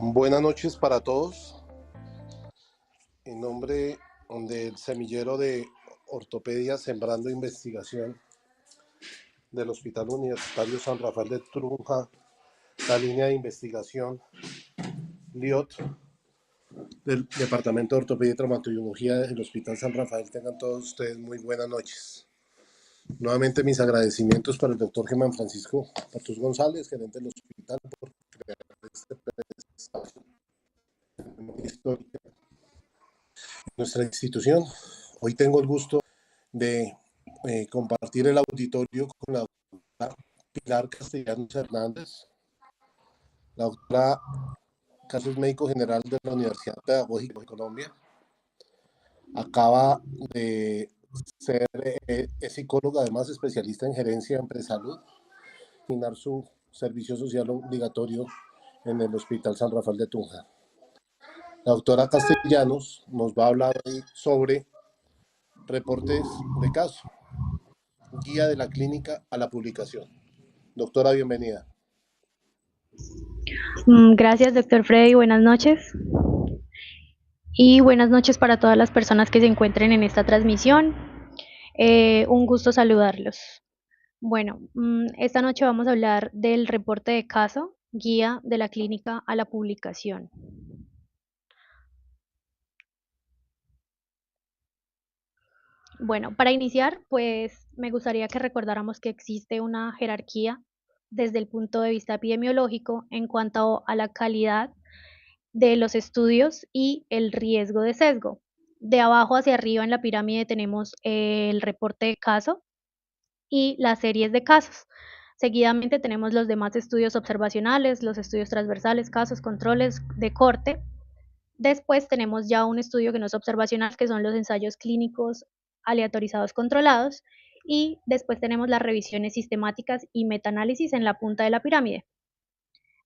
Buenas noches para todos. En nombre del semillero de ortopedia Sembrando Investigación del Hospital Universitario San Rafael de Tunja, la línea de investigación LIOT del Departamento de Ortopedia y Traumatología del Hospital San Rafael, tengan todos ustedes muy buenas noches. Nuevamente mis agradecimientos para el doctor Germán Francisco Patus González, gerente del hospital, por crear este espacio histórico de nuestra institución. Hoy tengo el gusto de compartir el auditorio con la doctora Pilar Castellanos Hernández. La doctora Caso es médico general de la Universidad Pedagógica de Colombia. Acaba de ser es psicóloga, además especialista en gerencia en Presalud, terminar su servicio social obligatorio en el Hospital San Rafael de Tunja. La doctora Castellanos nos va a hablar hoy sobre reportes de caso, guía de la clínica a la publicación. Doctora, bienvenida. Gracias, doctor Freddy. Buenas noches. Y buenas noches para todas las personas que se encuentren en esta transmisión. Un gusto saludarlos. Bueno, esta noche vamos a hablar del reporte de caso, guía de la clínica a la publicación. Bueno, para iniciar, pues me gustaría que recordáramos que existe una jerarquía desde el punto de vista epidemiológico en cuanto a la calidad de los estudios y el riesgo de sesgo. De abajo hacia arriba en la pirámide tenemos el reporte de caso y las series de casos. Seguidamente tenemos los demás estudios observacionales, los estudios transversales, casos, controles de corte. Después tenemos ya un estudio que no es observacional, que son los ensayos clínicos aleatorizados controlados. Y después tenemos las revisiones sistemáticas y metaanálisis en la punta de la pirámide.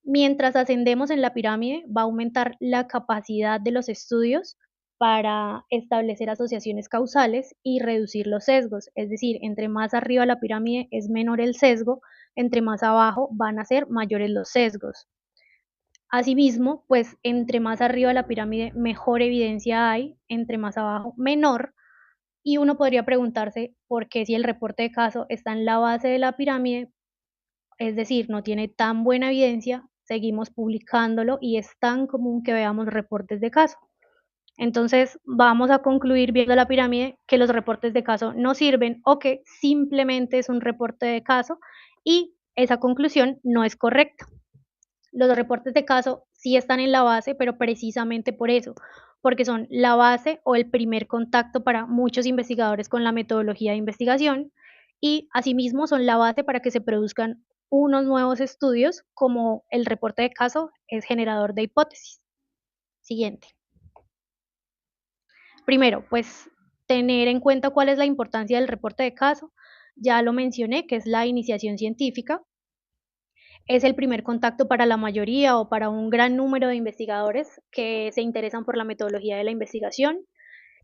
Mientras ascendemos en la pirámide, va a aumentar la capacidad de los estudios para establecer asociaciones causales y reducir los sesgos. Es decir, entre más arriba la pirámide es menor el sesgo, entre más abajo van a ser mayores los sesgos. Asimismo, pues entre más arriba la pirámide, mejor evidencia hay, entre más abajo, menor. Y uno podría preguntarse por qué si el reporte de caso está en la base de la pirámide, es decir, no tiene tan buena evidencia, seguimos publicándolo y es tan común que veamos reportes de caso. Entonces, vamos a concluir viendo la pirámide que los reportes de caso no sirven o que simplemente es un reporte de caso y esa conclusión no es correcta. Los reportes de caso sí están en la base, pero precisamente por eso, porque son la base o el primer contacto para muchos investigadores con la metodología de investigación y asimismo son la base para que se produzcan unos nuevos estudios como el reporte de caso es generador de hipótesis. Siguiente. Primero, pues tener en cuenta cuál es la importancia del reporte de caso. Ya lo mencioné, que es la iniciación científica. Es el primer contacto para la mayoría o para un gran número de investigadores que se interesan por la metodología de la investigación.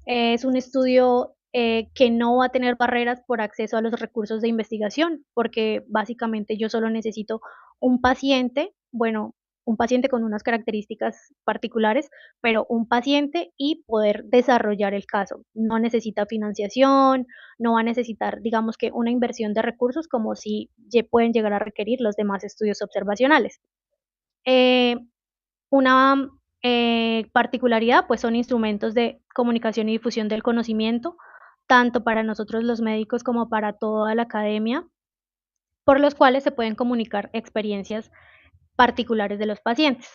Es un estudio que no va a tener barreras por acceso a los recursos de investigación, porque básicamente yo solo necesito un paciente, bueno, un paciente con unas características particulares, pero un paciente y poder desarrollar el caso. No necesita financiación, no va a necesitar, digamos que, una inversión de recursos como si pueden llegar a requerir los demás estudios observacionales. Eh, una particularidad, pues son instrumentos de comunicación y difusión del conocimiento, tanto para nosotros los médicos como para toda la academia, por los cuales se pueden comunicar experiencias particulares de los pacientes.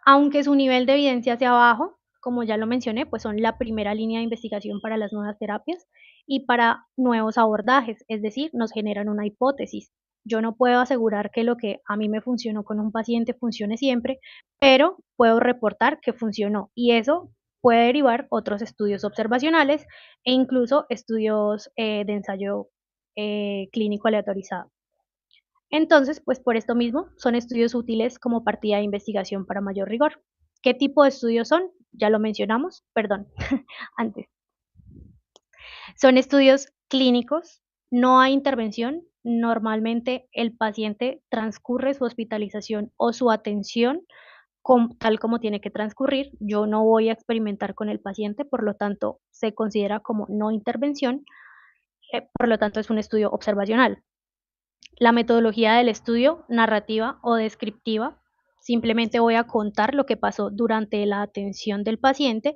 Aunque su nivel de evidencia sea bajo, como ya lo mencioné, pues son la primera línea de investigación para las nuevas terapias y para nuevos abordajes, es decir, nos generan una hipótesis. Yo no puedo asegurar que lo que a mí me funcionó con un paciente funcione siempre, pero puedo reportar que funcionó y eso puede derivar otros estudios observacionales e incluso estudios de ensayo clínico aleatorizado. Entonces, pues por esto mismo, son estudios útiles como partida de investigación para mayor rigor. ¿Qué tipo de estudios son? Ya lo mencionamos, perdón, antes. Son estudios clínicos, no hay intervención. Normalmente el paciente transcurre su hospitalización o su atención tal como tiene que transcurrir. Yo no voy a experimentar con el paciente, por lo tanto, se considera como no intervención, por lo tanto, es un estudio observacional. La metodología del estudio, narrativa o descriptiva, simplemente voy a contar lo que pasó durante la atención del paciente,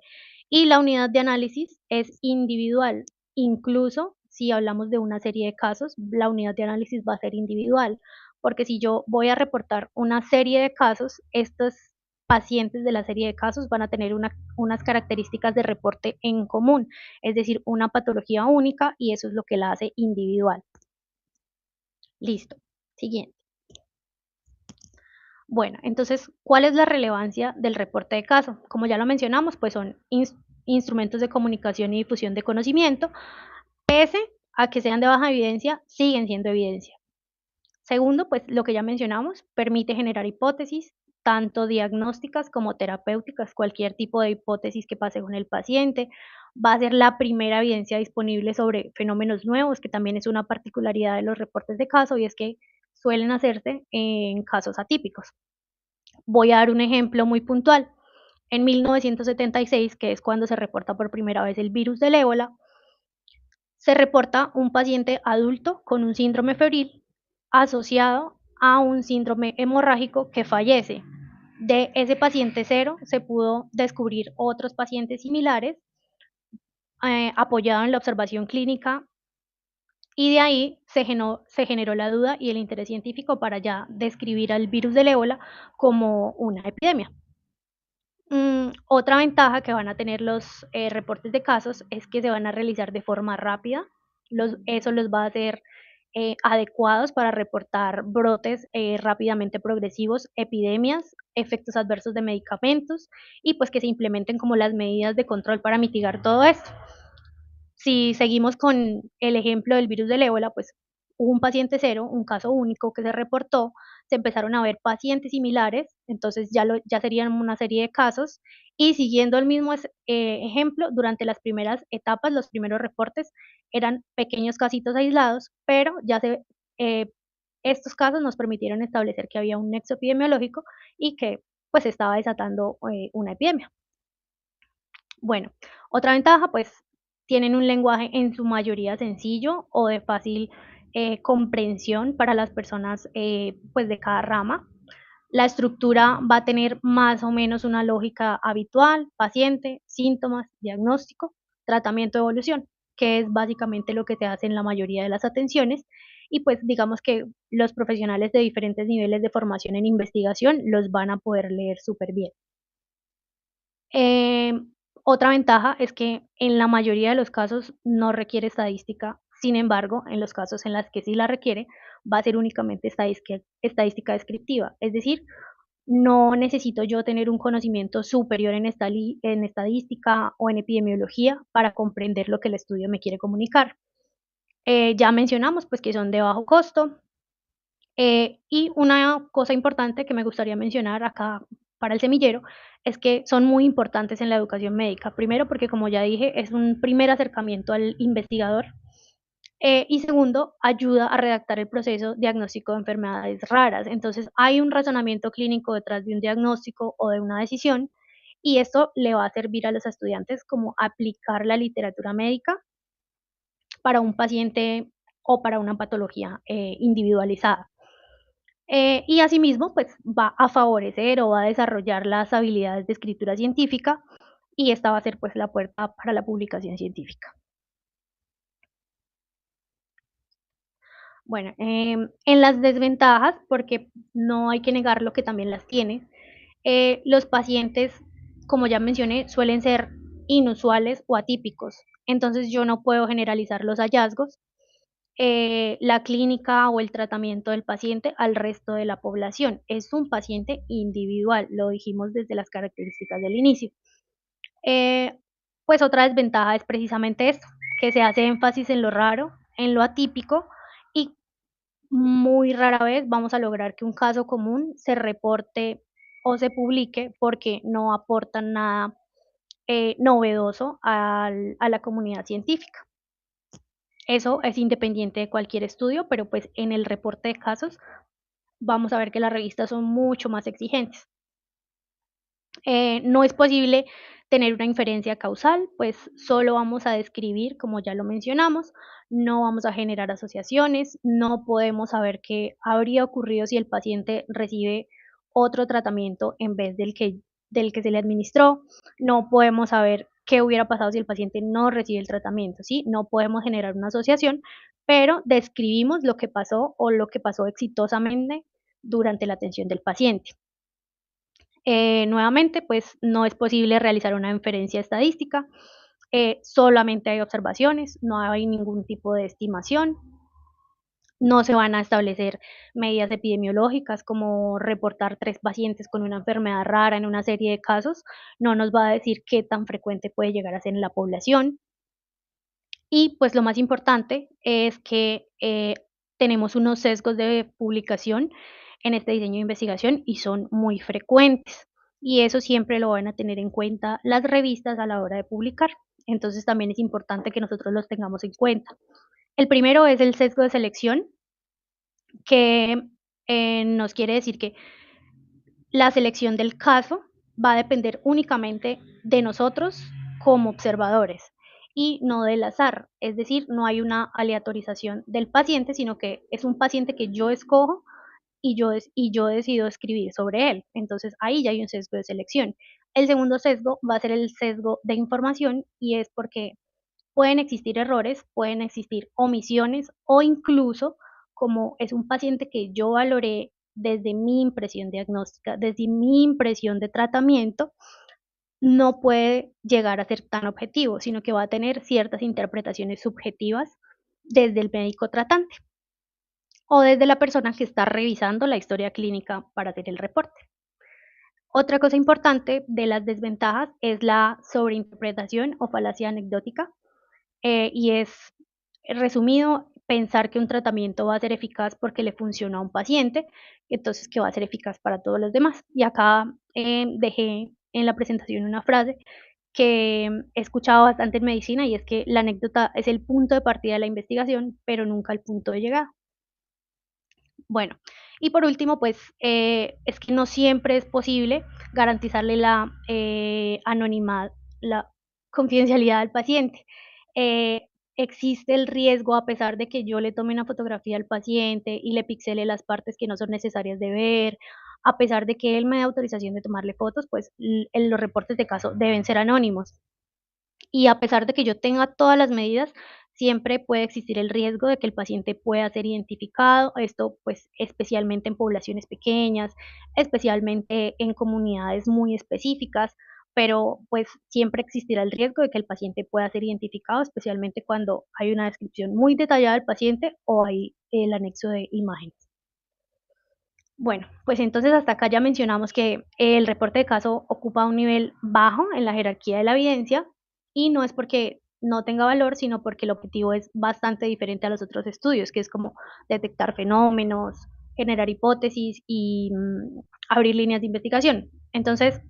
y la unidad de análisis es individual. Incluso si hablamos de una serie de casos, la unidad de análisis va a ser individual, porque si yo voy a reportar una serie de casos, estos pacientes de la serie de casos van a tener unas características de reporte en común, es decir, una patología única, y eso es lo que la hace individual. Listo. Siguiente. Bueno, entonces, ¿cuál es la relevancia del reporte de caso? Como ya lo mencionamos, pues son instrumentos de comunicación y difusión de conocimiento. Pese a que sean de baja evidencia, siguen siendo evidencia. Segundo, pues lo que ya mencionamos, permite generar hipótesis, tanto diagnósticas como terapéuticas, cualquier tipo de hipótesis que pase con el paciente. Va a ser la primera evidencia disponible sobre fenómenos nuevos, que también es una particularidad de los reportes de caso, y es que suelen hacerse en casos atípicos. Voy a dar un ejemplo muy puntual. En 1976, que es cuando se reporta por primera vez el virus del ébola, se reporta un paciente adulto con un síndrome febril asociado a un síndrome hemorrágico que fallece. De ese paciente cero se pudo descubrir otros pacientes similares, apoyado en la observación clínica, y de ahí se generó la duda y el interés científico para ya describir al virus del ébola como una epidemia. Otra ventaja que van a tener los reportes de casos es que se van a realizar de forma rápida. Eso los va a hacer adecuados para reportar brotes rápidamente progresivos, epidemias, efectos adversos de medicamentos, y pues que se implementen como las medidas de control para mitigar todo esto. Si seguimos con el ejemplo del virus del ébola, pues hubo un paciente cero, un caso único que se reportó, se empezaron a ver pacientes similares, entonces ya serían una serie de casos, y siguiendo el mismo ejemplo, durante las primeras etapas, los primeros reportes eran pequeños casitos aislados, pero eh, estos casos nos permitieron establecer que había un nexo epidemiológico y que pues estaba desatando una epidemia. Bueno, otra ventaja, pues tienen un lenguaje en su mayoría sencillo o de fácil comprensión para las personas pues de cada rama. La estructura va a tener más o menos una lógica habitual: paciente, síntomas, diagnóstico, tratamiento, evolución, que es básicamente lo que se hace en la mayoría de las atenciones, y pues digamos que los profesionales de diferentes niveles de formación en investigación los van a poder leer súper bien. Eh, Otra ventaja es que en la mayoría de los casos no requiere estadística. Sin embargo, en los casos en los que sí la requiere, va a ser únicamente estadística descriptiva. Es decir, no necesito yo tener un conocimiento superior en estadística o en epidemiología para comprender lo que el estudio me quiere comunicar. Ya mencionamos pues que son de bajo costo, y una cosa importante que me gustaría mencionar acá para el semillero es que son muy importantes en la educación médica. Primero, porque como ya dije, es un primer acercamiento al investigador. Y segundo, ayuda a redactar el proceso diagnóstico de enfermedades raras. Entonces, hay un razonamiento clínico detrás de un diagnóstico o de una decisión, y esto le va a servir a los estudiantes como aplicar la literatura médica para un paciente o para una patología individualizada. Y asimismo, pues va a favorecer o va a desarrollar las habilidades de escritura científica, y esta va a ser pues la puerta para la publicación científica. Bueno, en las desventajas, porque no hay que negar lo que también las tiene, los pacientes, como ya mencioné, suelen ser inusuales o atípicos, entonces yo no puedo generalizar los hallazgos, la clínica o el tratamiento del paciente al resto de la población. Es un paciente individual, lo dijimos desde las características del inicio. Eh, pues otra desventaja es precisamente esto, que se hace énfasis en lo raro, en lo atípico, y muy rara vez vamos a lograr que un caso común se reporte o se publique porque no aportan nada novedoso a la comunidad científica. Eso es independiente de cualquier estudio, pero pues en el reporte de casos vamos a ver que las revistas son mucho más exigentes. No es posible tener una inferencia causal, pues solo vamos a describir, como ya lo mencionamos, no vamos a generar asociaciones, no podemos saber qué habría ocurrido si el paciente recibe otro tratamiento en vez del que se le administró, no podemos saber qué hubiera pasado si el paciente no recibe el tratamiento, ¿sí? No podemos generar una asociación, pero describimos lo que pasó o lo que pasó exitosamente durante la atención del paciente. Nuevamente, pues no es posible realizar una inferencia estadística, solamente hay observaciones, no hay ningún tipo de estimación, no se van a establecer medidas epidemiológicas como reportar 3 pacientes con una enfermedad rara en una serie de casos, no nos va a decir qué tan frecuente puede llegar a ser en la población. Y pues lo más importante es que tenemos unos sesgos de publicación en este diseño de investigación y son muy frecuentes. Y eso siempre lo van a tener en cuenta las revistas a la hora de publicar. Entonces también es importante que nosotros los tengamos en cuenta. El primero es el sesgo de selección, que nos quiere decir que la selección del caso va a depender únicamente de nosotros como observadores y no del azar, es decir, no hay una aleatorización del paciente, sino que es un paciente que yo escojo y yo decido escribir sobre él. Entonces ahí ya hay un sesgo de selección. El segundo sesgo va a ser el sesgo de información y es porque pueden existir errores, pueden existir omisiones o incluso como es un paciente que yo valoré desde mi impresión diagnóstica, desde mi impresión de tratamiento, no puede llegar a ser tan objetivo, sino que va a tener ciertas interpretaciones subjetivas desde el médico tratante o desde la persona que está revisando la historia clínica para hacer el reporte. Otra cosa importante de las desventajas es la sobreinterpretación o falacia anecdótica, y es resumido, pensar que un tratamiento va a ser eficaz porque le funcionó a un paciente, entonces que va a ser eficaz para todos los demás. Y acá dejé en la presentación una frase que he escuchado bastante en medicina y es que la anécdota es el punto de partida de la investigación, pero nunca el punto de llegada. Bueno, y por último, pues es que no siempre es posible garantizarle la anonimidad, la confidencialidad al paciente. Existe el riesgo, a pesar de que yo le tome una fotografía al paciente y le pixele las partes que no son necesarias de ver, a pesar de que él me dé autorización de tomarle fotos, pues los reportes de caso deben ser anónimos. Y a pesar de que yo tenga todas las medidas, siempre puede existir el riesgo de que el paciente pueda ser identificado, esto pues especialmente en poblaciones pequeñas, especialmente en comunidades muy específicas, pero pues siempre existirá el riesgo de que el paciente pueda ser identificado, especialmente cuando hay una descripción muy detallada del paciente o hay el anexo de imágenes. Bueno, pues entonces hasta acá ya mencionamos que el reporte de caso ocupa un nivel bajo en la jerarquía de la evidencia y no es porque no tenga valor, sino porque el objetivo es bastante diferente a los otros estudios, que es como detectar fenómenos, generar hipótesis y abrir líneas de investigación. Entonces,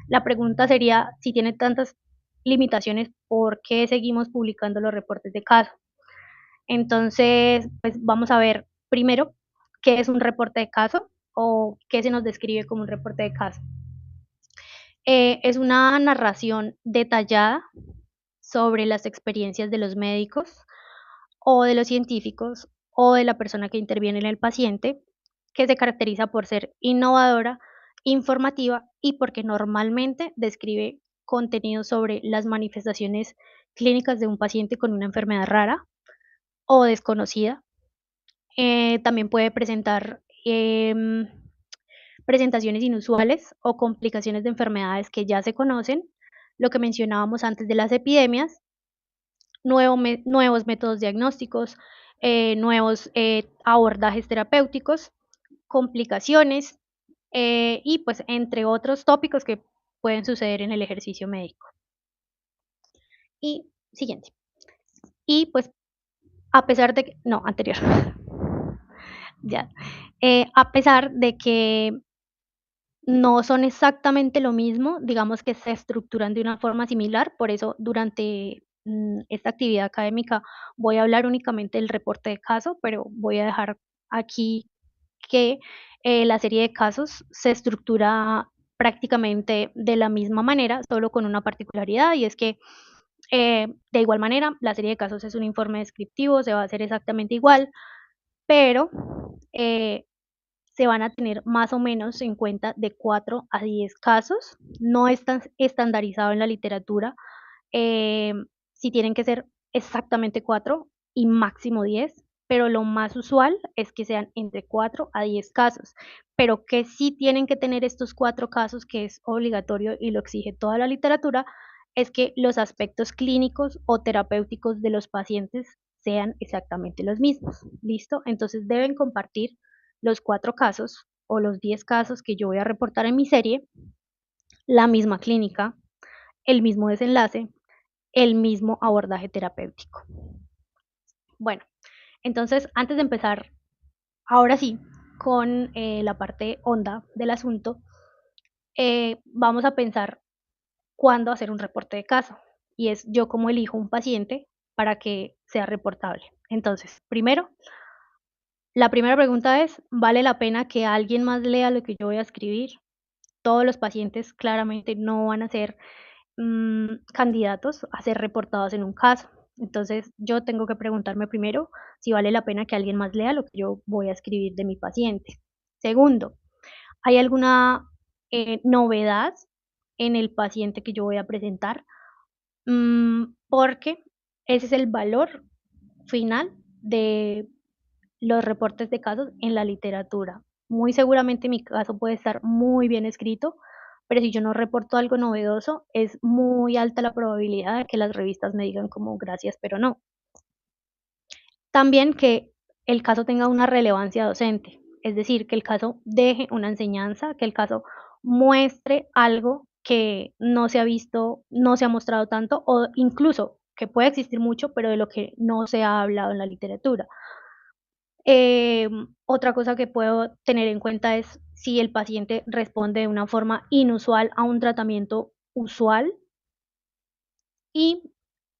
la pregunta sería, si tiene tantas limitaciones, ¿por qué seguimos publicando los reportes de caso? Entonces, pues vamos a ver primero qué es un reporte de caso o qué se nos describe como un reporte de caso. Es una narración detallada sobre las experiencias de los médicos o de los científicos o de la persona que interviene en el paciente, que se caracteriza por ser innovadora, informativa y porque normalmente describe contenido sobre las manifestaciones clínicas de un paciente con una enfermedad rara o desconocida. También puede presentar presentaciones inusuales o complicaciones de enfermedades que ya se conocen, lo que mencionábamos antes de las epidemias, nuevos métodos diagnósticos, nuevos abordajes terapéuticos, complicaciones y pues entre otros tópicos que pueden suceder en el ejercicio médico. Y siguiente. Y pues a pesar de que, no, anterior. Ya. A pesar de que no son exactamente lo mismo, digamos que se estructuran de una forma similar, por eso durante esta actividad académica voy a hablar únicamente del reporte de caso, pero voy a dejar aquí que la serie de casos se estructura prácticamente de la misma manera, solo con una particularidad, y es que de igual manera, la serie de casos es un informe descriptivo, se va a hacer exactamente igual, pero eh, se van a tener más o menos en cuenta de 4 a 10 casos. No es tan estandarizado en la literatura eh, si tienen que ser exactamente 4 y máximo 10, pero lo más usual es que sean entre 4 a 10 casos, pero que sí tienen que tener estos 4 casos, que es obligatorio y lo exige toda la literatura, es que los aspectos clínicos o terapéuticos de los pacientes sean exactamente los mismos. ¿Listo? Entonces deben compartir los 4 casos o los 10 casos que yo voy a reportar en mi serie, la misma clínica, el mismo desenlace, el mismo abordaje terapéutico. Bueno, entonces antes de empezar, ahora sí, con la parte honda del asunto, vamos a pensar cuándo hacer un reporte de caso. Y es yo como elijo un paciente para que sea reportable. Entonces, primero, la primera pregunta es, ¿vale la pena que alguien más lea lo que yo voy a escribir? Todos los pacientes claramente no van a ser candidatos a ser reportados en un caso. Entonces, yo tengo que preguntarme primero si vale la pena que alguien más lea lo que yo voy a escribir de mi paciente. Segundo, ¿hay alguna novedad en el paciente que yo voy a presentar? Porque ese es el valor final de los reportes de casos en la literatura. Muy seguramente mi caso puede estar muy bien escrito, pero si yo no reporto algo novedoso, es muy alta la probabilidad de que las revistas me digan como gracias, pero no. También que el caso tenga una relevancia docente, es decir, que el caso deje una enseñanza, que el caso muestre algo que no se ha visto, no se ha mostrado tanto, o incluso que puede existir mucho, pero de lo que no se ha hablado en la literatura. Otra cosa que puedo tener en cuenta es si el paciente responde de una forma inusual a un tratamiento usual, y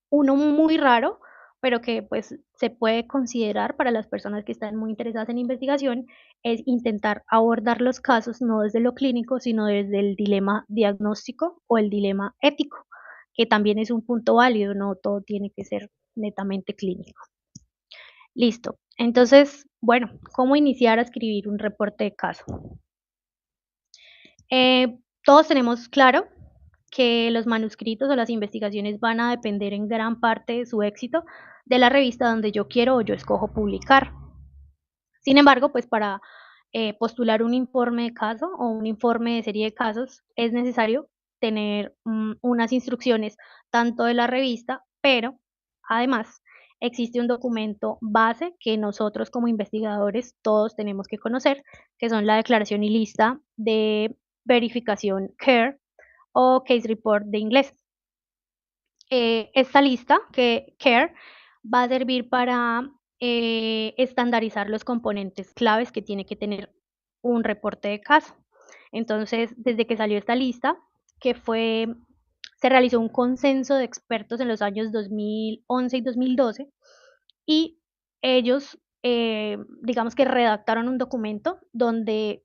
uno muy raro, pero que pues se puede considerar para las personas que están muy interesadas en investigación, es intentar abordar los casos no desde lo clínico, sino desde el dilema diagnóstico o el dilema ético, que también es un punto válido, no todo tiene que ser netamente clínico. Listo. Entonces, bueno, ¿cómo iniciar a escribir un reporte de caso? Todos tenemos claro que los manuscritos o las investigaciones van a depender en gran parte de su éxito de la revista donde yo quiero o yo escojo publicar. Sin embargo, pues para postular un informe de caso o un informe de serie de casos es necesario tener unas instrucciones tanto de la revista, pero además existe un documento base que nosotros como investigadores todos tenemos que conocer, que son la declaración y lista de verificación CARE o Case Report de inglés. Esta lista, que CARE, va a servir para estandarizar los componentes claves que tiene que tener un reporte de caso. Entonces, desde que salió esta lista, que se realizó un consenso de expertos en los años 2011 y 2012, y ellos, digamos que redactaron un documento donde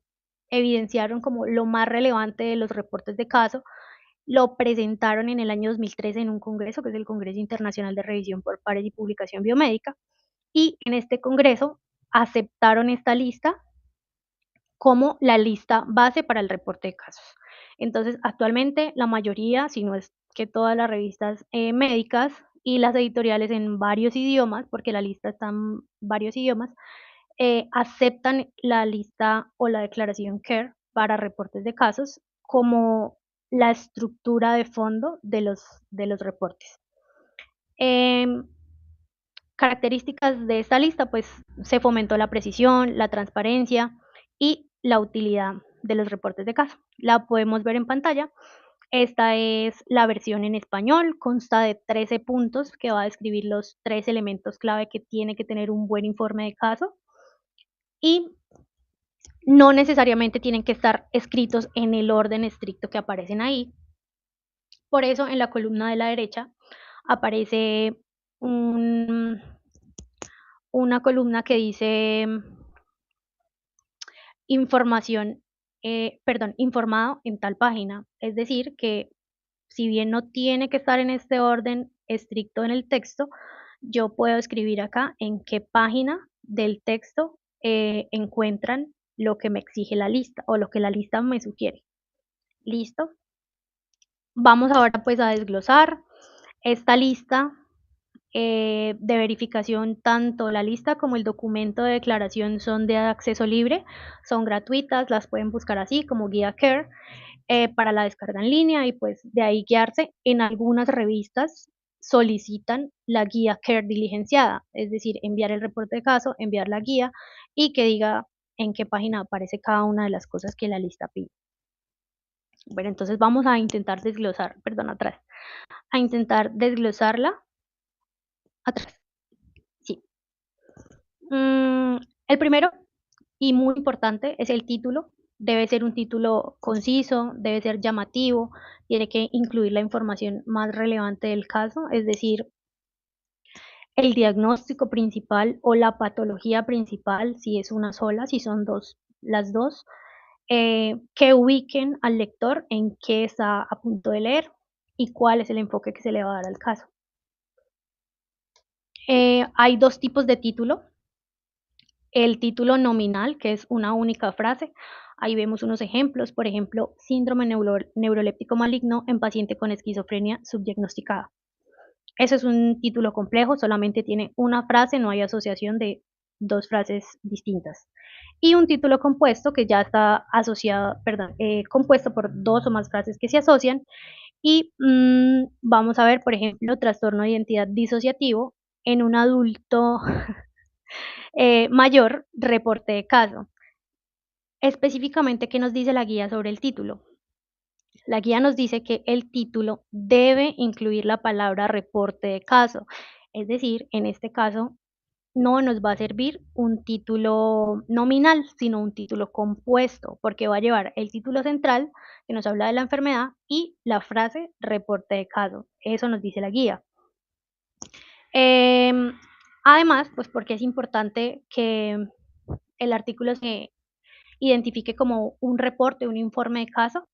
evidenciaron como lo más relevante de los reportes de caso, lo presentaron en el año 2013 en un congreso, que es el Congreso Internacional de Revisión por Pares y Publicación Biomédica, y en este congreso aceptaron esta lista como la lista base para el reporte de casos. Entonces, actualmente la mayoría, si no es que todas las revistas médicas y las editoriales en varios idiomas, porque la lista está en varios idiomas, aceptan la lista o la declaración CARE para reportes de casos como la estructura de fondo de los reportes. Em, Características de esta lista, pues se fomentó la precisión, la transparencia y la utilidad de los reportes de caso. La podemos ver en pantalla. Esta es la versión en español, consta de 13 puntos que va a describir los 3 elementos clave que tiene que tener un buen informe de caso, y no necesariamente tienen que estar escritos en el orden estricto que aparecen ahí. Por eso en la columna de la derecha aparece un, una columna que dice información informado en tal página. Es decir, que si bien no tiene que estar en este orden estricto en el texto, yo puedo escribir acá en qué página del texto encuentran lo que me exige la lista o lo que la lista me sugiere. ¿Listo? Vamos ahora pues a desglosar esta lista de verificación. Tanto la lista como el documento de declaración son de acceso libre, son gratuitas, las pueden buscar así como guía CARE para la descarga en línea y pues de ahí guiarse. En algunas revistas solicitan la guía CARE diligenciada, es decir, enviar el reporte de caso, enviar la guía y que diga en qué página aparece cada una de las cosas que la lista pide. Bueno, entonces vamos a intentar desglosar, perdón, atrás, a intentar desglosarla atrás. Sí. El primero y muy importante es el título. Debe ser un título conciso, debe ser llamativo, tiene que incluir la información más relevante del caso, es decir, el diagnóstico principal o la patología principal, si es una sola, si son dos, las dos, que ubiquen al lector en qué está a punto de leer y cuál es el enfoque que se le va a dar al caso. Hay dos tipos de título. El título nominal, que es una única frase. Ahí vemos unos ejemplos, por ejemplo, síndrome neuroléptico maligno en paciente con esquizofrenia subdiagnosticada. Ese es un título complejo, solamente tiene una frase, no hay asociación de dos frases distintas. Y un título compuesto que ya está asociado, perdón, compuesto por dos o más frases que se asocian. Y vamos a ver, por ejemplo, trastorno de identidad disociativo en un adulto mayor, reporte de caso. Específicamente, ¿qué nos dice la guía sobre el título? La guía nos dice que el título debe incluir la palabra reporte de caso. Es decir, en este caso, no nos va a servir un título nominal, sino un título compuesto, porque va a llevar el título central, que nos habla de la enfermedad, y la frase reporte de caso. Eso nos dice la guía. Además, pues porque es importante que el artículo se identifique como un reporte, un informe de caso,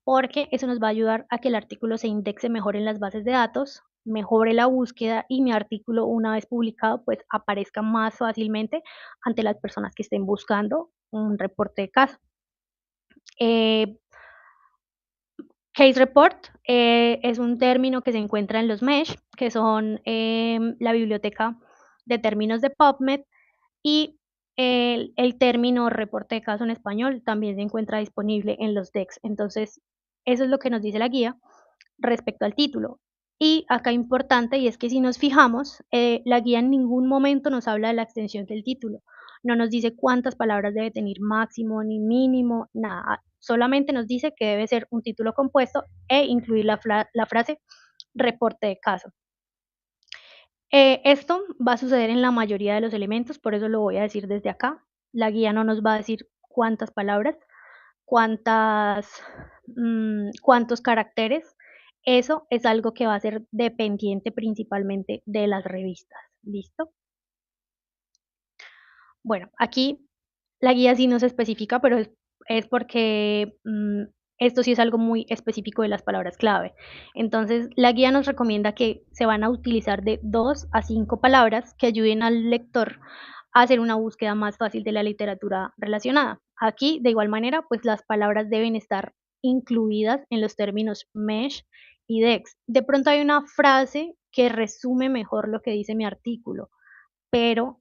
porque eso nos va a ayudar a que el artículo se indexe mejor en las bases de datos, mejore la búsqueda y mi artículo, una vez publicado, pues aparezca más fácilmente ante las personas que estén buscando un reporte de caso. Case report es un término que se encuentra en los MESH, que son la biblioteca de términos de PubMed, y el término reporte de caso en español también se encuentra disponible en los DEX. Entonces, eso es lo que nos dice la guía respecto al título. Y acá importante, y es que si nos fijamos, la guía en ningún momento nos habla de la extensión del título. No nos dice cuántas palabras debe tener máximo ni mínimo, nada. Solamente nos dice que debe ser un título compuesto e incluir la frase reporte de caso. Esto va a suceder en la mayoría de los elementos, por eso lo voy a decir desde acá. La guía no nos va a decir cuántas palabras, cuántas, cuántos caracteres. Eso es algo que va a ser dependiente principalmente de las revistas. ¿Listo? Bueno, aquí la guía sí nos especifica, pero es porque esto sí es algo muy específico de las palabras clave. Entonces, la guía nos recomienda que se van a utilizar de 2 a 5 palabras que ayuden al lector a hacer una búsqueda más fácil de la literatura relacionada. Aquí, de igual manera, pues las palabras deben estar incluidas en los términos MESH y DEX. De pronto hay una frase que resume mejor lo que dice mi artículo, pero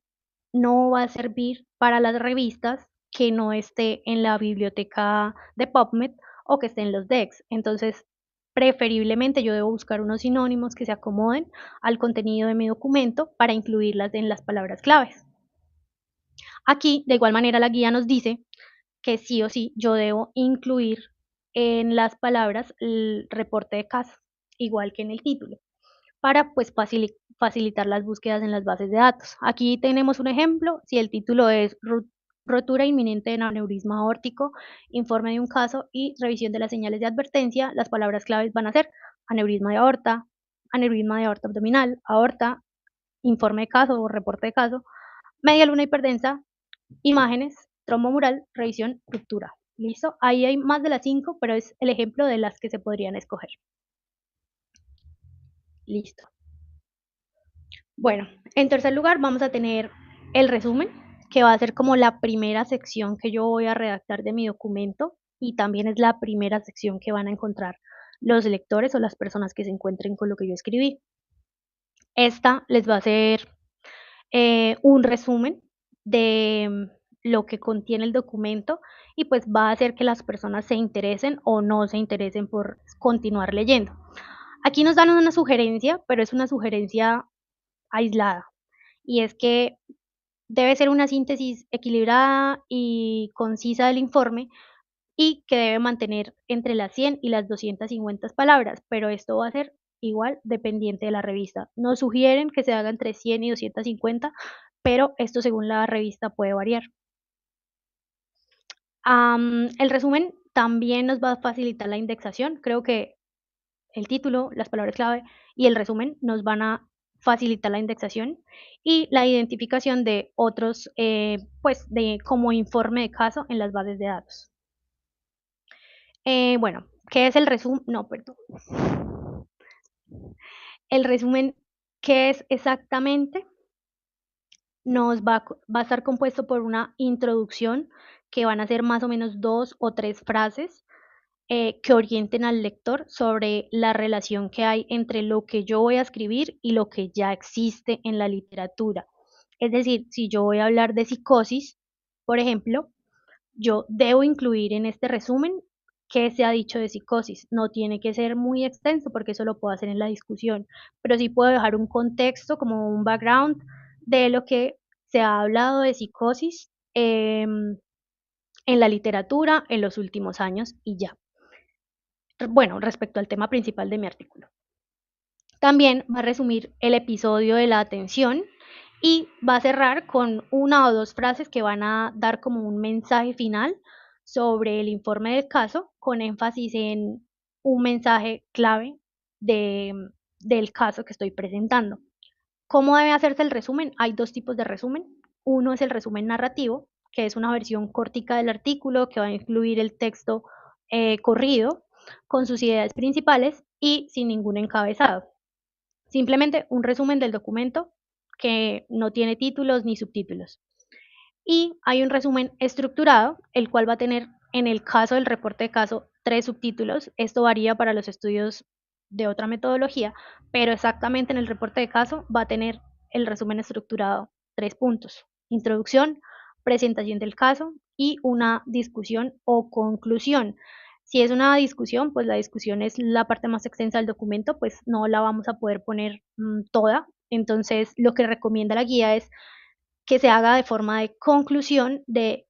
no va a servir para las revistas que no esté en la biblioteca de PubMed o que esté en los DEX. Entonces, preferiblemente yo debo buscar unos sinónimos que se acomoden al contenido de mi documento para incluirlas en las palabras claves. Aquí, de igual manera, la guía nos dice que sí o sí yo debo incluir en las palabras el reporte de caso, igual que en el título, para pues facilitar las búsquedas en las bases de datos. Aquí tenemos un ejemplo, si el título es rotura inminente de aneurisma aórtico, informe de un caso y revisión de las señales de advertencia, las palabras claves van a ser aneurisma de aorta abdominal, aorta, informe de caso o reporte de caso, media luna hiperdensa, imágenes, trombo mural, revisión, ruptura. ¿Listo? Ahí hay más de las 5, pero es el ejemplo de las que se podrían escoger. Listo. Bueno, en tercer lugar vamos a tener el resumen, que va a ser como la primera sección que yo voy a redactar de mi documento y también es la primera sección que van a encontrar los lectores o las personas que se encuentren con lo que yo escribí. Esta les va a hacer un resumen de lo que contiene el documento y pues va a hacer que las personas se interesen o no se interesen por continuar leyendo. Aquí nos dan una sugerencia, pero es una sugerencia aislada y es que debe ser una síntesis equilibrada y concisa del informe y que debe mantener entre las 100 y las 250 palabras, pero esto va a ser igual dependiente de la revista. Nos sugieren que se haga entre 100 y 250, pero esto según la revista puede variar. El resumen también nos va a facilitar la indexación. Creo que el título, las palabras clave y el resumen nos van a facilitar la indexación y la identificación de otros, pues, de como informe de caso en las bases de datos. Bueno, ¿qué es el resumen? No, perdón. El resumen, ¿qué es exactamente? Va a estar compuesto por una introducción que van a ser más o menos 2 o 3 frases que orienten al lector sobre la relación que hay entre lo que yo voy a escribir y lo que ya existe en la literatura. Es decir, si yo voy a hablar de psicosis, por ejemplo, yo debo incluir en este resumen qué se ha dicho de psicosis. No tiene que ser muy extenso porque eso lo puedo hacer en la discusión, pero sí puedo dejar un contexto como un background de lo que se ha hablado de psicosis en la literatura en los últimos años y ya. Bueno, respecto al tema principal de mi artículo. También va a resumir el episodio de la atención y va a cerrar con una o dos frases que van a dar como un mensaje final sobre el informe del caso, con énfasis en un mensaje clave del caso que estoy presentando. ¿Cómo debe hacerse el resumen? Hay dos tipos de resumen. Uno es el resumen narrativo, que es una versión cortica del artículo que va a incluir el texto corrido con sus ideas principales y sin ningún encabezado. Simplemente un resumen del documento que no tiene títulos ni subtítulos. Y hay un resumen estructurado, el cual va a tener, en el caso del reporte de caso, 3 subtítulos. Esto varía para los estudios de otra metodología, pero exactamente en el reporte de caso va a tener el resumen estructurado 3 puntos: introducción, presentación del caso y una discusión o conclusión. Si es una discusión, pues la discusión es la parte más extensa del documento, pues no la vamos a poder poner toda. Entonces, lo que recomienda la guía es que se haga de forma de conclusión de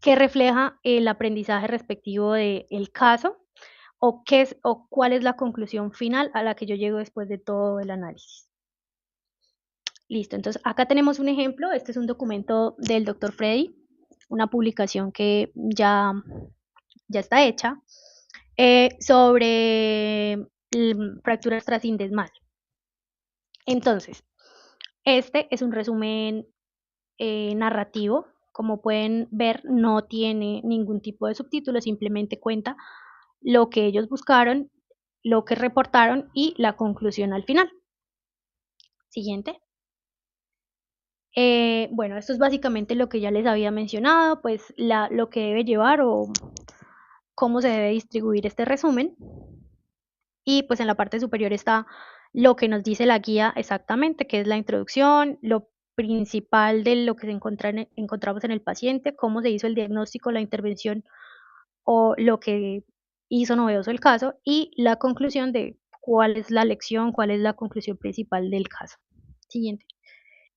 qué refleja el aprendizaje respectivo del caso o, qué es, o cuál es la conclusión final a la que yo llego después de todo el análisis. Listo, entonces acá tenemos un ejemplo. Este es un documento del doctor Freddy, una publicación que ya está hecha sobre fracturas trasindesmal. Entonces, este es un resumen narrativo. Como pueden ver, no tiene ningún tipo de subtítulo, simplemente cuenta lo que ellos buscaron, lo que reportaron y la conclusión al final. Siguiente. Bueno, esto es básicamente lo que ya les había mencionado, pues lo que debe llevar o cómo se debe distribuir este resumen. Y pues en la parte superior está lo que nos dice la guía exactamente, que es la introducción, lo principal de lo que encontramos en el paciente, cómo se hizo el diagnóstico, la intervención o lo que hizo novedoso el caso y la conclusión de cuál es la lección, cuál es la conclusión principal del caso. Siguiente.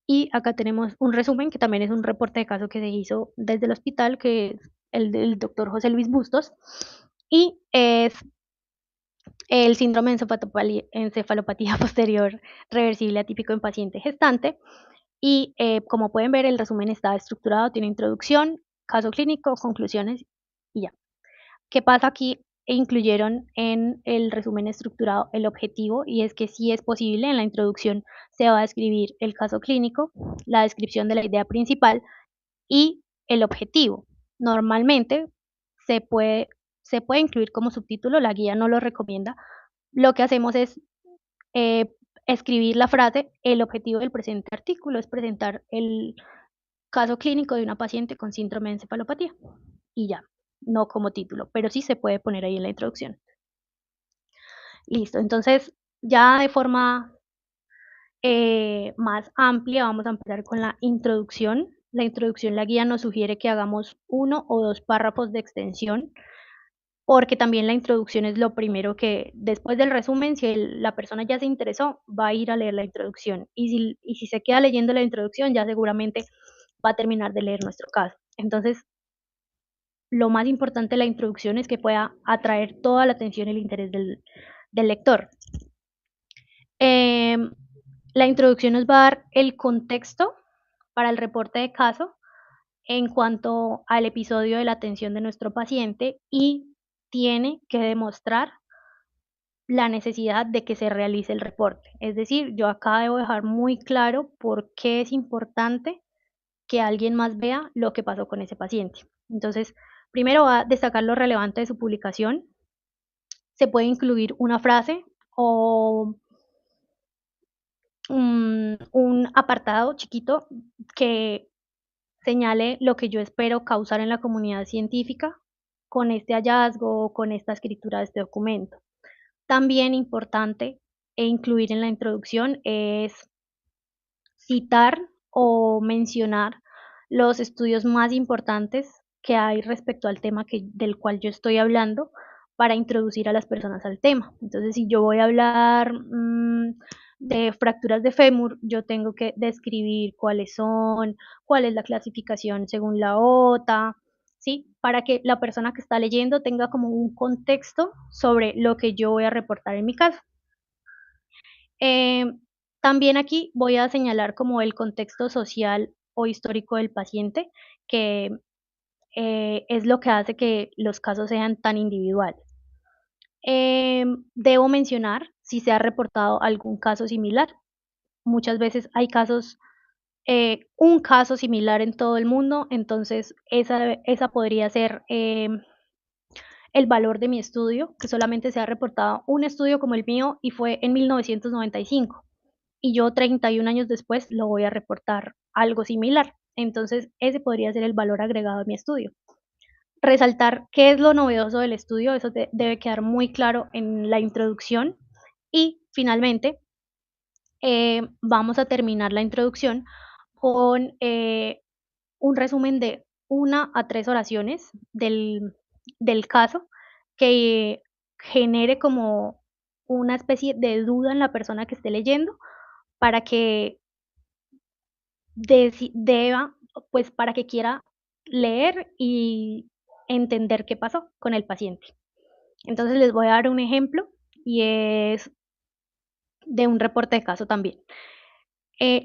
Y acá tenemos un resumen que también es un reporte de caso que se hizo desde el hospital, que es el del doctor José Luis Bustos, y es el síndrome de encefalopatía posterior reversible atípico en paciente gestante. Y como pueden ver, el resumen está estructurado, tiene introducción, caso clínico, conclusiones y ya. ¿Qué pasa aquí? Incluyeron en el resumen estructurado el objetivo y es que si es posible, en la introducción se va a describir el caso clínico, la descripción de la idea principal y el objetivo. Normalmente se puede, se puede incluir como subtítulo, la guía no lo recomienda. Lo que hacemos es eh, escribir la frase, el objetivo del presente artículo es presentar el caso clínico de una paciente con síndrome de encefalopatía y ya, no como título, pero sí se puede poner ahí en la introducción. Listo, entonces ya de forma más amplia vamos a empezar con la introducción. La introducción, la guía nos sugiere que hagamos 1 o 2 párrafos de extensión, porque también la introducción es lo primero que, después del resumen, si la persona ya se interesó, va a ir a leer la introducción. Y si se queda leyendo la introducción, ya seguramente va a terminar de leer nuestro caso. Entonces, lo más importante de la introducción es que pueda atraer toda la atención y el interés del lector. Eh, la introducción nos va a dar el contexto para el reporte de caso en cuanto al episodio de la atención de nuestro paciente y tiene que demostrar la necesidad de que se realice el reporte. Es decir, yo acá debo dejar muy claro por qué es importante que alguien más vea lo que pasó con ese paciente. Entonces, primero va a destacar lo relevante de su publicación. Se puede incluir una frase o un apartado chiquito que señale lo que yo espero causar en la comunidad científica con este hallazgo, con esta escritura de este documento. También importante incluir en la introducción es citar o mencionar los estudios más importantes que hay respecto al tema del cual yo estoy hablando para introducir a las personas al tema. Entonces, si yo voy a hablar de fracturas de fémur, yo tengo que describir cuáles son, cuál es la clasificación según la OTA, ¿sí? Para que la persona que está leyendo tenga como un contexto sobre lo que yo voy a reportar en mi caso. Eh, También aquí voy a señalar como el contexto social o histórico del paciente, que es lo que hace que los casos sean tan individuales. Debo mencionar si se ha reportado algún caso similar. Muchas veces hay casos, un caso similar en todo el mundo, entonces esa podría ser el valor de mi estudio, que solamente se ha reportado un estudio como el mío y fue en 1995 y yo 31 años después lo voy a reportar algo similar. Entonces, ese podría ser el valor agregado de mi estudio. Resaltar qué es lo novedoso del estudio, eso debe quedar muy claro en la introducción. Y finalmente, vamos a terminar la introducción con un resumen de 1 a 3 oraciones del caso que genere como una especie de duda en la persona que esté leyendo para que deba, pues para que quiera leer y entender qué pasó con el paciente. Entonces les voy a dar un ejemplo y es de un reporte de caso también.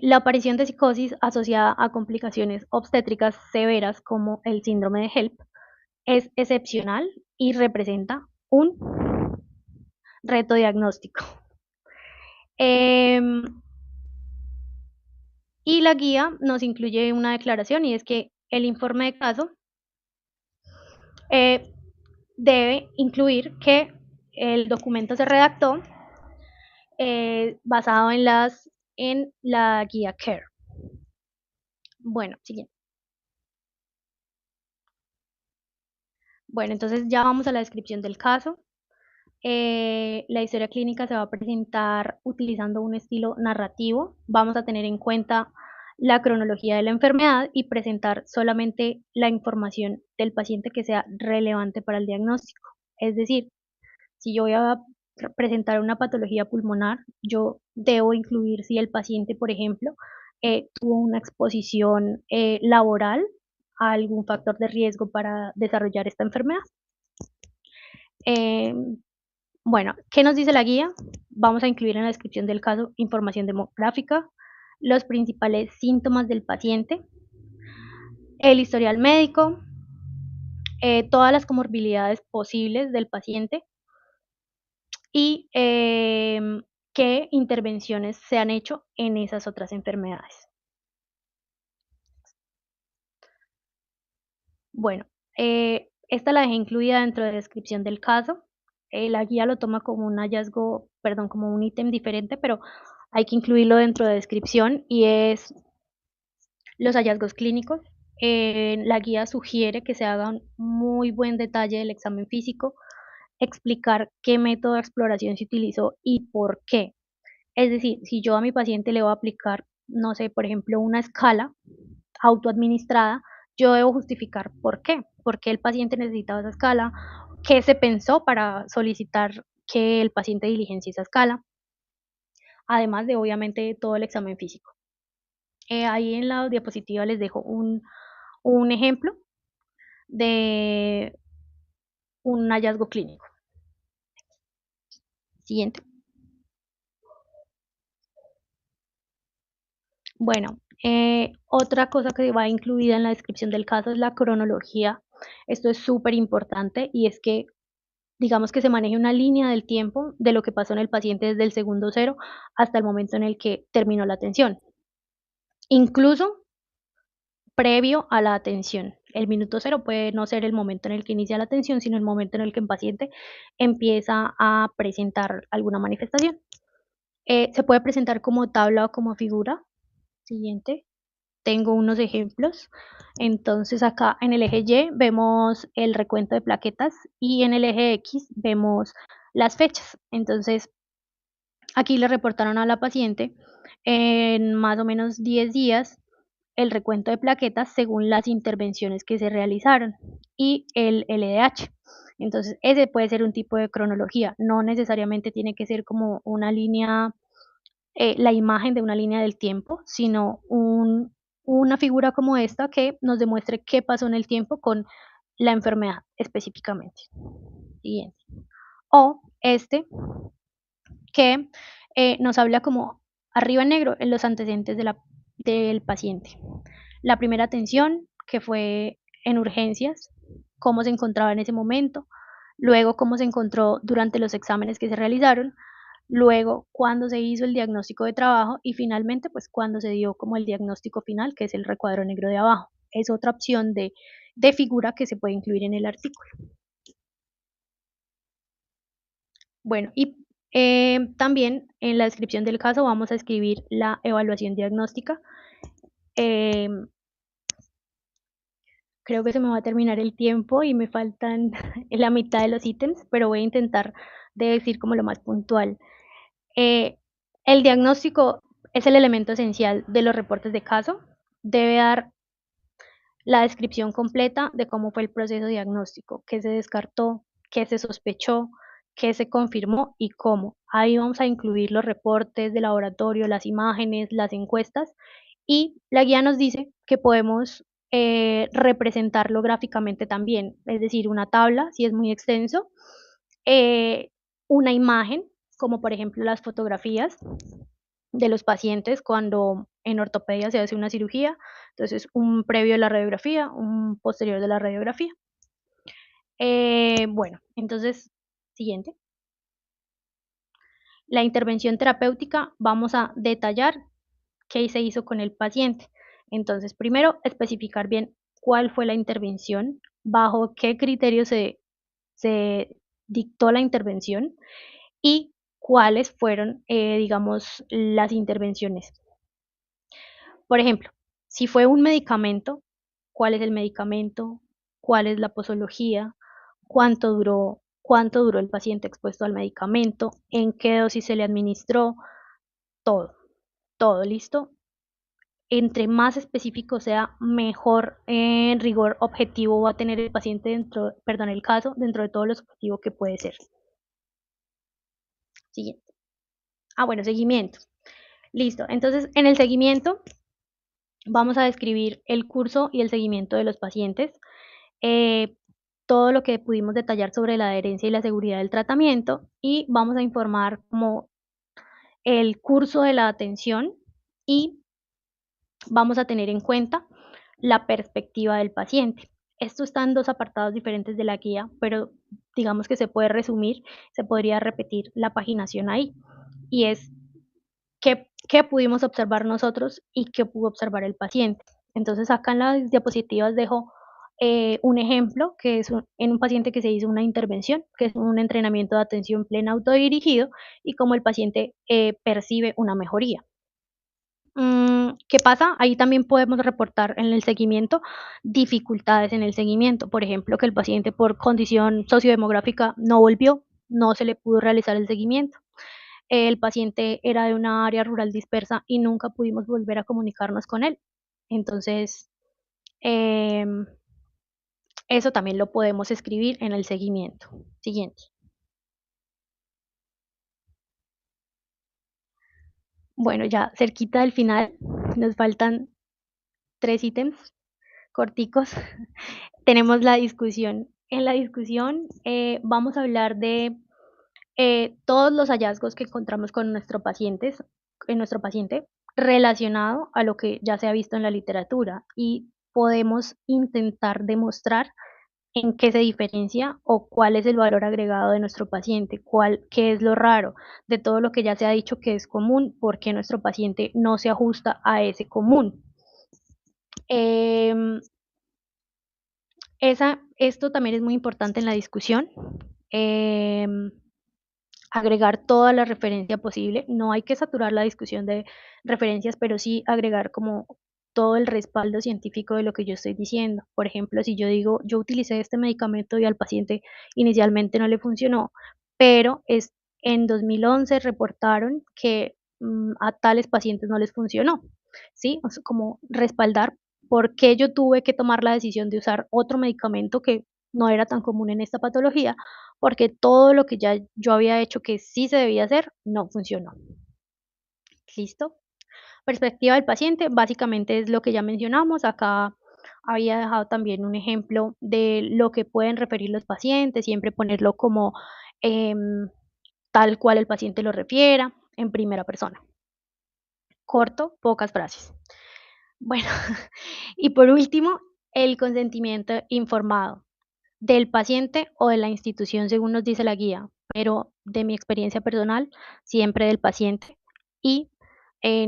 La aparición de psicosis asociada a complicaciones obstétricas severas como el síndrome de HELP es excepcional y representa un reto diagnóstico. Em, y la guía nos incluye una declaración y es que el informe de caso eh, debe incluir que el documento se redactó basado en la guía CARE. Bueno, siguiente. Bueno, entonces ya vamos a la descripción del caso. La historia clínica se va a presentar utilizando un estilo narrativo. Vamos a tener en cuenta la cronología de la enfermedad y presentar solamente la información del paciente que sea relevante para el diagnóstico. Es decir, si yo voy a presentar una patología pulmonar, yo debo incluir si el paciente, por ejemplo, tuvo una exposición laboral a algún factor de riesgo para desarrollar esta enfermedad. Eh, bueno, ¿qué nos dice la guía? Vamos a incluir en la descripción del caso información demográfica, los principales síntomas del paciente, el historial médico, todas las comorbilidades posibles del paciente, y qué intervenciones se han hecho en esas otras enfermedades. Bueno, Esta la dejé incluida dentro de la descripción del caso. La guía lo toma como un hallazgo, perdón, como un ítem diferente, pero hay que incluirlo dentro de descripción y es los hallazgos clínicos. La guía sugiere que se haga un muy buen detalle del examen físico, explicar qué método de exploración se utilizó y por qué. Es decir, si yo a mi paciente le voy a aplicar, no sé, por ejemplo, una escala autoadministrada, yo debo justificar por qué el paciente necesitaba esa escala, qué se pensó para solicitar que el paciente diligencie esa escala, además de obviamente todo el examen físico. Ahí en la diapositiva les dejo un ejemplo de un hallazgo clínico. Siguiente. Bueno, otra cosa que va incluida en la descripción del caso es la cronología. Esto es súper importante y es que digamos que se maneje una línea del tiempo de lo que pasó en el paciente desde el segundo cero hasta el momento en el que terminó la atención, incluso previo a la atención. El minuto cero puede no ser el momento en el que inicia la atención, sino el momento en el que el paciente empieza a presentar alguna manifestación. Se puede presentar como tabla o como figura. Siguiente. Tengo unos ejemplos. Entonces acá en el eje Y vemos el recuento de plaquetas y en el eje X vemos las fechas. Entonces aquí le reportaron a la paciente en más o menos 10 días el recuento de plaquetas según las intervenciones que se realizaron y el LDH. Entonces, ese puede ser un tipo de cronología, no necesariamente tiene que ser como una línea, la imagen de una línea del tiempo, sino una figura como esta que nos demuestre qué pasó en el tiempo con la enfermedad específicamente. Siguiente. O este que nos habla como arriba en negro en los antecedentes del paciente. La primera atención, que fue en urgencias, cómo se encontraba en ese momento, luego cómo se encontró durante los exámenes que se realizaron, luego cuándo se hizo el diagnóstico de trabajo y finalmente pues cuándo se dio como el diagnóstico final, que es el recuadro negro de abajo. Es otra opción de figura que se puede incluir en el artículo. Bueno, y también en la descripción del caso vamos a escribir la evaluación diagnóstica. Creo que se me va a terminar el tiempo y me faltan la mitad de los ítems, pero voy a intentar de decir como lo más puntual. Eh, el diagnóstico es el elemento esencial de los reportes de caso. Debe dar la descripción completa de cómo fue el proceso diagnóstico, qué se descartó, qué se sospechó, qué se confirmó y cómo. Ahí vamos a incluir los reportes de laboratorio, las imágenes, las encuestas y la guía nos dice que podemos representarlo gráficamente también, es decir, una tabla si es muy extenso, eh, una imagen, como por ejemplo las fotografías de los pacientes cuando en ortopedia se hace una cirugía, entonces un previo de la radiografía, un posterior de la radiografía. Bueno, entonces, siguiente. La intervención terapéutica, vamos a detallar qué se hizo con el paciente. Entonces, primero, especificar bien cuál fue la intervención, bajo qué criterios se dictó la intervención y cuáles fueron, digamos, las intervenciones. Por ejemplo, si fue un medicamento, ¿cuál es el medicamento? ¿Cuál es la posología? Cuánto duró el paciente expuesto al medicamento? ¿En qué dosis se le administró? Todo, todo listo. Entre más específico sea, mejor en rigor objetivo va a tener el paciente el caso dentro de todos los objetivos que puede ser. Siguiente. Bueno, seguimiento. Listo. Entonces, en el seguimiento vamos a describir el curso y el seguimiento de los pacientes, eh, todo lo que pudimos detallar sobre la adherencia y la seguridad del tratamiento y vamos a informar como el curso de la atención y vamos a tener en cuenta la perspectiva del paciente. Esto está en dos apartados diferentes de la guía, pero digamos que se puede resumir, se podría repetir la paginación ahí y es qué pudimos observar nosotros y qué pudo observar el paciente. Entonces acá en las diapositivas dejo un ejemplo que es en un paciente que se hizo una intervención, que es un entrenamiento de atención plena autodirigido y cómo el paciente percibe una mejoría. ¿Qué pasa? Ahí también podemos reportar en el seguimiento dificultades en el seguimiento. Por ejemplo, que el paciente por condición sociodemográfica no volvió, no se le pudo realizar el seguimiento. El paciente era de una área rural dispersa y nunca pudimos volver a comunicarnos con él. Entonces, em, eso también lo podemos escribir en el seguimiento. Siguiente. Bueno, ya cerquita del final, nos faltan 3 ítems corticos. Tenemos la discusión. En la discusión vamos a hablar de todos los hallazgos que encontramos con en nuestro paciente relacionado a lo que ya se ha visto en la literatura y podemos intentar demostrar en qué se diferencia o cuál es el valor agregado de nuestro paciente, qué es lo raro de todo lo que ya se ha dicho que es común, por qué nuestro paciente no se ajusta a ese común. Em, esto también es muy importante en la discusión. Em, Agregar toda la referencia posible. No hay que saturar la discusión de referencias, pero sí agregar como todo el respaldo científico de lo que yo estoy diciendo. Por ejemplo, si yo digo, yo utilicé este medicamento y al paciente inicialmente no le funcionó, pero en 2011 reportaron que a tales pacientes no les funcionó, ¿sí? O sea, como respaldar por qué yo tuve que tomar la decisión de usar otro medicamento que no era tan común en esta patología, porque todo lo que ya yo había hecho que sí se debía hacer, no funcionó. ¿Listo? Perspectiva del paciente, básicamente es lo que ya mencionamos. Acá había dejado también un ejemplo de lo que pueden referir los pacientes, siempre ponerlo como em, tal cual el paciente lo refiera, en primera persona. Corto, pocas frases. Bueno, y por último, el consentimiento informado del paciente o de la institución, según nos dice la guía, pero de mi experiencia personal, siempre del paciente y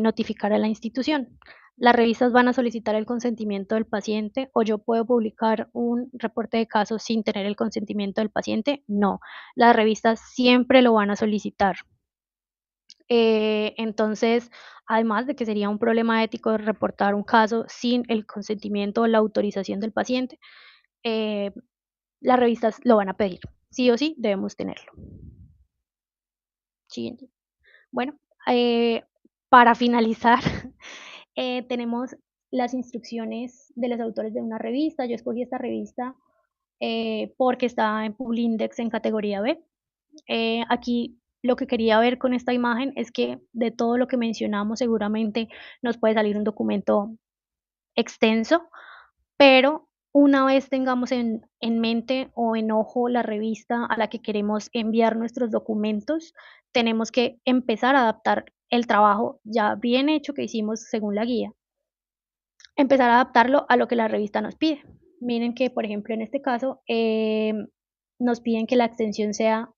notificar a la institución. Las revistas van a solicitar el consentimiento del paciente o yo puedo publicar un reporte de casos sin tener el consentimiento del paciente. No, las revistas siempre lo van a solicitar. Entonces, además de que sería un problema ético reportar un caso sin el consentimiento o la autorización del paciente, eh, las revistas lo van a pedir. Sí o sí debemos tenerlo. Siguiente. Bueno, eh, para finalizar, tenemos las instrucciones de los autores de una revista. Yo escogí esta revista porque está en Publindex en categoría B. Aquí lo que quería ver con esta imagen es que de todo lo que mencionamos seguramente nos puede salir un documento extenso, pero una vez tengamos en mente o en ojo la revista a la que queremos enviar nuestros documentos, tenemos que empezar a adaptar el trabajo ya bien hecho que hicimos según la guía, empezar a adaptarlo a lo que la revista nos pide. Miren que, por ejemplo, en este caso, nos piden que la extensión sea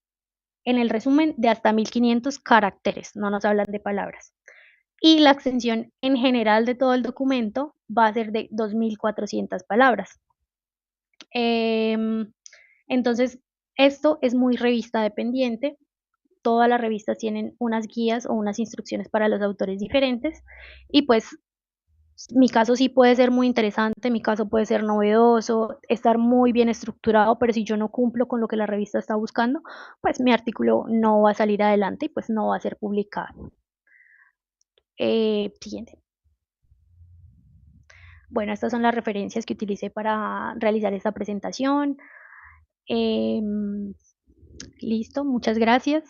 en el resumen de hasta 1500 caracteres, no nos hablan de palabras. Y la extensión en general de todo el documento va a ser de 2400 palabras. Em, entonces, esto es muy revista dependiente. Todas las revistas tienen unas guías o unas instrucciones para los autores diferentes y pues mi caso sí puede ser muy interesante, mi caso puede ser novedoso, estar muy bien estructurado, pero si yo no cumplo con lo que la revista está buscando, pues mi artículo no va a salir adelante y pues no va a ser publicado. Siguiente. Bueno, estas son las referencias que utilicé para realizar esta presentación. Em, Listo, muchas gracias.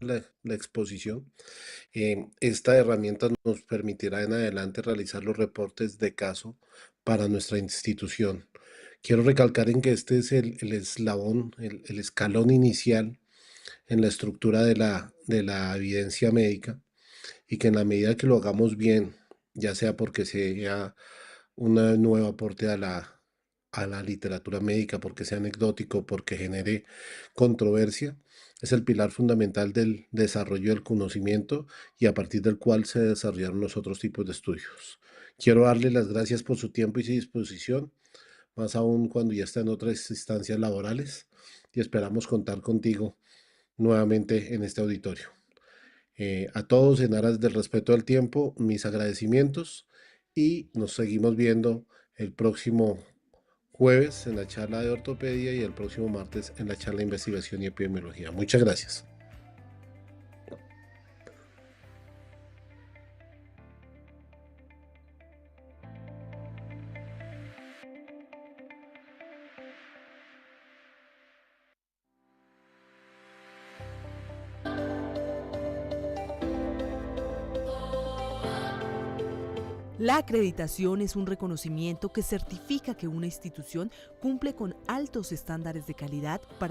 La exposición. Esta herramienta nos permitirá en adelante realizar los reportes de caso para nuestra institución. Quiero recalcar en que este es el eslabón, el escalón inicial en la estructura de la evidencia médica y que en la medida que lo hagamos bien, ya sea porque sea un nuevo aporte a a la literatura médica, porque sea anecdótico, porque genere controversia, es el pilar fundamental del desarrollo del conocimiento y a partir del cual se desarrollaron los otros tipos de estudios. Quiero darle las gracias por su tiempo y su disposición, más aún cuando ya está en otras instancias laborales, y esperamos contar contigo nuevamente en este auditorio. A todos, en aras del respeto del tiempo, mis agradecimientos y nos seguimos viendo el próximo jueves en la charla de ortopedia y el próximo martes en la charla de investigación y epidemiología. Muchas gracias. La acreditación es un reconocimiento que certifica que una institución cumple con altos estándares de calidad para